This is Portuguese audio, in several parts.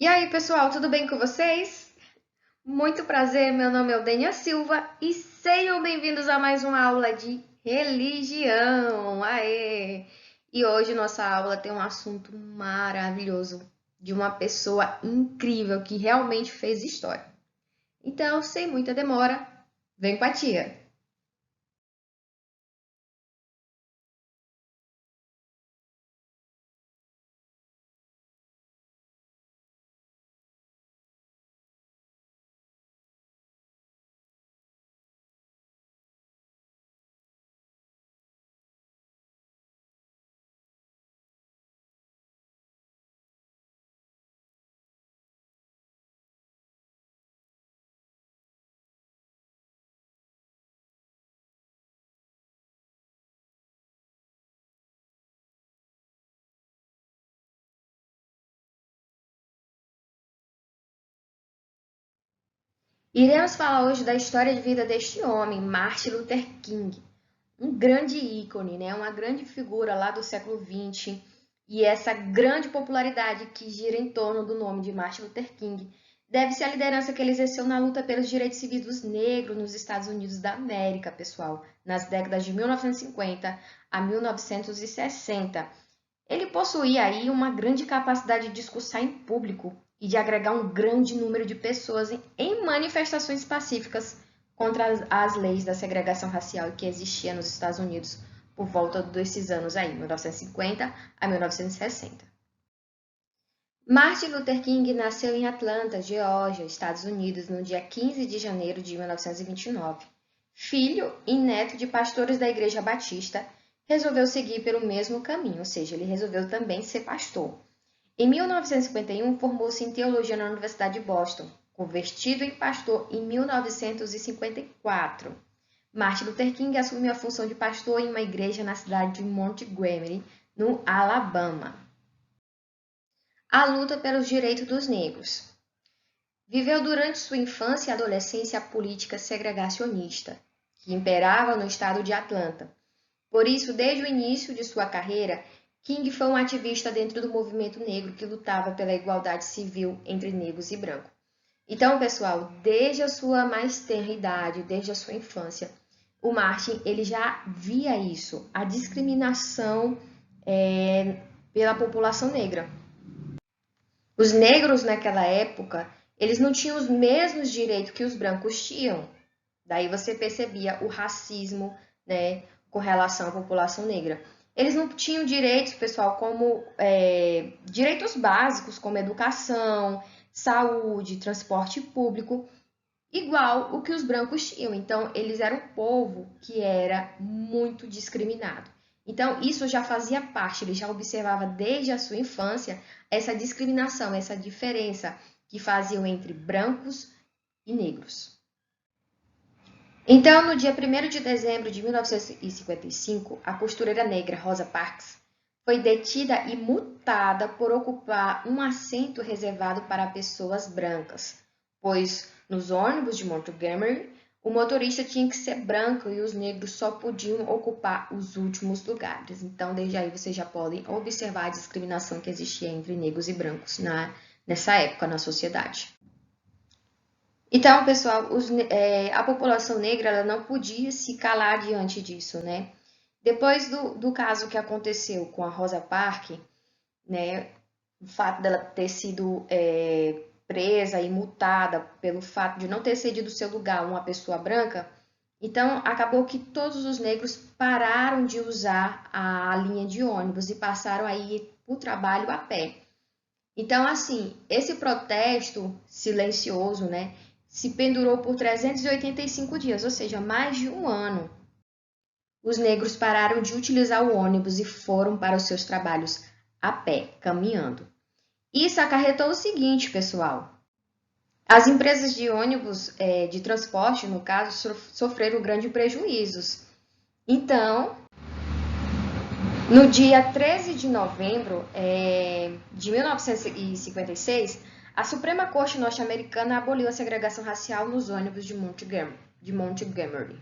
E aí, pessoal, tudo bem com vocês? Muito prazer, meu nome é Eudênia Silva e sejam bem-vindos a mais uma aula de religião. Aê! E hoje nossa aula tem um assunto maravilhoso de uma pessoa incrível que realmente fez história. Então, sem muita demora, vem com a tia. Iremos falar hoje da história de vida deste homem, Martin Luther King. Um grande ícone, né? Uma grande figura lá do século XX. E essa grande popularidade que gira em torno do nome de Martin Luther King deve-se à liderança que ele exerceu na luta pelos direitos civis dos negros nos Estados Unidos da América, pessoal, nas décadas de 1950 a 1960. Ele possuía aí uma grande capacidade de discursar em público e de agregar um grande número de pessoas em manifestações pacíficas contra as leis da segregação racial que existia nos Estados Unidos por volta desses anos aí, 1950 a 1960. Martin Luther King nasceu em Atlanta, Geórgia, Estados Unidos, no dia 15 de janeiro de 1929. Filho e neto de pastores da Igreja Batista, resolveu seguir pelo mesmo caminho, ou seja, ele resolveu também ser pastor. Em 1951, formou-se em teologia na Universidade de Boston, convertido em pastor em 1954. Martin Luther King assumiu a função de pastor em uma igreja na cidade de Montgomery, no Alabama. A luta pelos direitos dos negros. Viveu durante sua infância e adolescência a política segregacionista, que imperava no estado de Atlanta. Por isso, desde o início de sua carreira, King foi um ativista dentro do movimento negro que lutava pela igualdade civil entre negros e brancos. Então, pessoal, desde a sua mais tenra idade, desde a sua infância, o Martin ele já via isso, a discriminação pela população negra. Os negros naquela época, eles não tinham os mesmos direitos que os brancos tinham. Daí você percebia o racismo, né, com relação à população negra. Eles não tinham direitos, pessoal, como direitos básicos, como educação, saúde, transporte público, igual o que os brancos tinham. Então, eles eram um povo que era muito discriminado. Então, isso já fazia parte, ele já observava desde a sua infância essa discriminação, essa diferença que faziam entre brancos e negros. Então, no dia 1º de dezembro de 1955, a costureira negra Rosa Parks foi detida e multada por ocupar um assento reservado para pessoas brancas, pois nos ônibus de Montgomery, o motorista tinha que ser branco e os negros só podiam ocupar os últimos lugares. Então, desde aí vocês já podem observar a discriminação que existia entre negros e brancos nessa época na sociedade. Então, pessoal, a população negra ela não podia se calar diante disso, né? Depois do caso que aconteceu com a Rosa Parks, né, o fato dela ter sido presa e multada pelo fato de não ter cedido seu lugar a uma pessoa branca, então acabou que todos os negros pararam de usar a linha de ônibus e passaram a ir para o trabalho a pé. Então, assim, esse protesto silencioso, né, se pendurou por 385 dias, ou seja, mais de um ano. Os negros pararam de utilizar o ônibus e foram para os seus trabalhos a pé, caminhando. Isso acarretou o seguinte, pessoal. As empresas de ônibus de transporte, no caso, sofreram grandes prejuízos. Então, no dia 13 de novembro de 1956, a Suprema Corte norte-americana aboliu a segregação racial nos ônibus de Montgomery.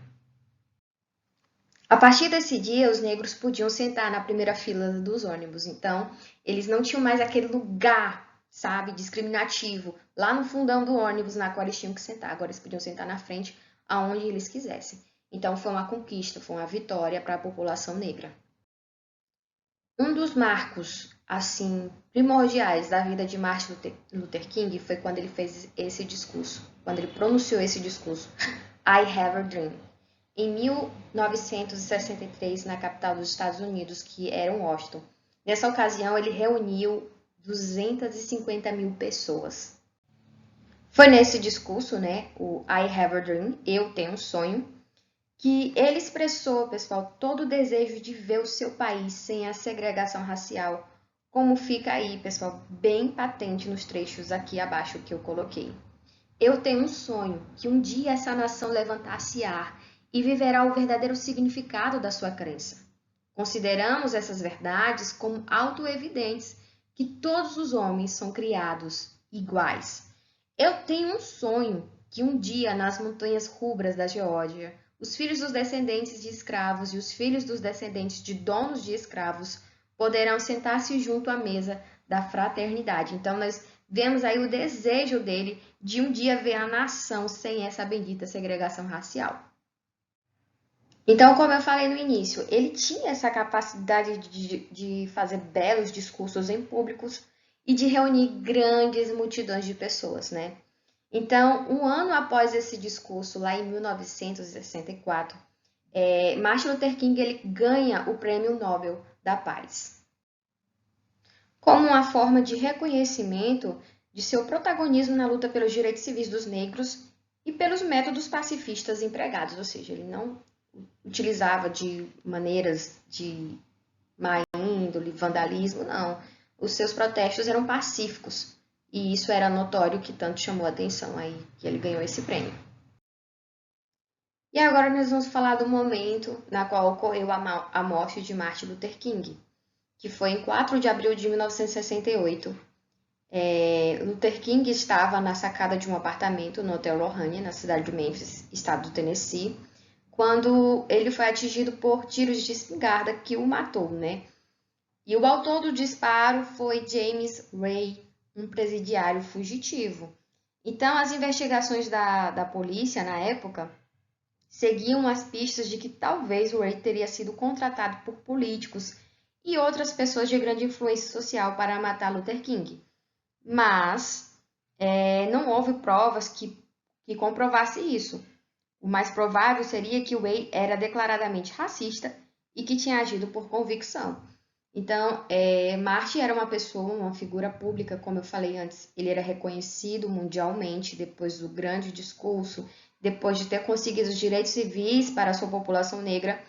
A partir desse dia, os negros podiam sentar na primeira fila dos ônibus. Então, eles não tinham mais aquele lugar sabe, discriminativo, lá no fundão do ônibus na qual eles tinham que sentar. Agora eles podiam sentar na frente, aonde eles quisessem. Então foi uma conquista, foi uma vitória para a população negra. Um dos marcos, assim, primordiais da vida de Martin Luther King foi quando ele fez esse discurso, quando ele pronunciou esse discurso, I Have a Dream, em 1963, na capital dos Estados Unidos, que era Washington. Nessa ocasião, ele reuniu 250 mil pessoas. Foi nesse discurso, né, o I Have a Dream, Eu Tenho um Sonho, que ele expressou, pessoal, todo o desejo de ver o seu país sem a segregação racial, como fica aí, pessoal, bem patente nos trechos aqui abaixo que eu coloquei. Eu tenho um sonho que um dia essa nação levantar-se ar e viverá o verdadeiro significado da sua crença. Consideramos essas verdades como autoevidentes, que todos os homens são criados iguais. Eu tenho um sonho que um dia nas montanhas rubras da Geórgia, os filhos dos descendentes de escravos e os filhos dos descendentes de donos de escravos poderão sentar-se junto à mesa da fraternidade. Então, nós vemos aí o desejo dele de um dia ver a nação sem essa bendita segregação racial. Então, como eu falei no início, ele tinha essa capacidade de fazer belos discursos em públicos e de reunir grandes multidões de pessoas, né? Então, um ano após esse discurso, lá em 1964, Martin Luther King ele ganha o Prêmio Nobel da Paz, como uma forma de reconhecimento de seu protagonismo na luta pelos direitos civis dos negros e pelos métodos pacifistas empregados, ou seja, ele não utilizava de maneiras de má índole, vandalismo, não. Os seus protestos eram pacíficos. E isso era notório, que tanto chamou a atenção aí que ele ganhou esse prêmio. E agora nós vamos falar do momento na qual ocorreu a morte de Martin Luther King, que foi em 4 de abril de 1968. Luther King estava na sacada de um apartamento no Hotel Lorraine, na cidade de Memphis, estado do Tennessee, quando ele foi atingido por tiros de espingarda que o matou, né? E o autor do disparo foi James Ray, um presidiário fugitivo. Então, as investigações da polícia na época seguiam as pistas de que talvez o Ray teria sido contratado por políticos e outras pessoas de grande influência social para matar Luther King. Mas não houve provas que comprovassem isso. O mais provável seria que o Ray era declaradamente racista e que tinha agido por convicção. Então, Martin era uma pessoa, uma figura pública, como eu falei antes, ele era reconhecido mundialmente depois do grande discurso, depois de ter conseguido os direitos civis para a sua população negra.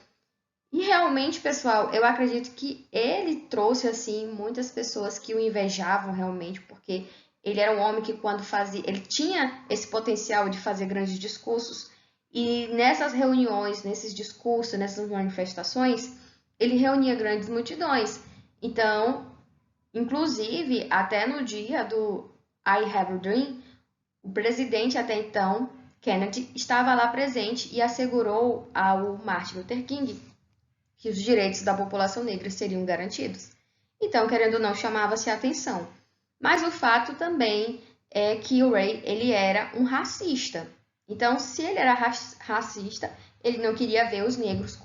E realmente, pessoal, eu acredito que ele trouxe, assim, muitas pessoas que o invejavam realmente, porque ele era um homem que quando fazia, ele tinha esse potencial de fazer grandes discursos, e nessas reuniões, nesses discursos, nessas manifestações, ele reunia grandes multidões. Então, inclusive, até no dia do I Have a Dream, o presidente até então, Kennedy, estava lá presente e assegurou ao Martin Luther King que os direitos da população negra seriam garantidos. Então, querendo ou não, chamava-se a atenção. Mas o fato também é que o Ray ele era um racista. Então, se ele era racista, ele não queria ver os negros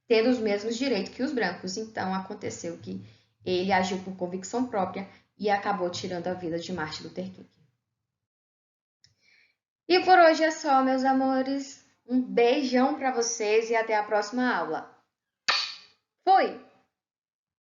tendo os mesmos direitos que os brancos. Então, aconteceu que ele agiu por convicção própria e acabou tirando a vida de Martin Luther King. E por hoje é só, meus amores. Um beijão para vocês e até a próxima aula. Fui!